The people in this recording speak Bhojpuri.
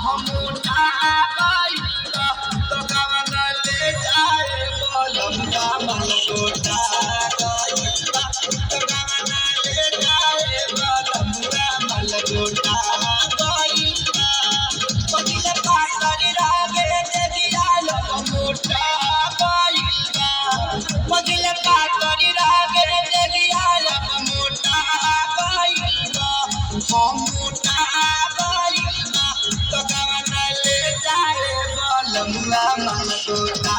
हम मोटा गइला तो कवन ले जाए बलमुआ मन गोटा गइला तो कवन ले जाए बलमुआ मन गोटा गइला पतिले पातरी रागे दे दिया लब मोटा गइला पतिले पातरी रागे दे दिया लब मोटा गइला हम मोटा गइला तो कवन ले जाए बलमुआ मन गोटा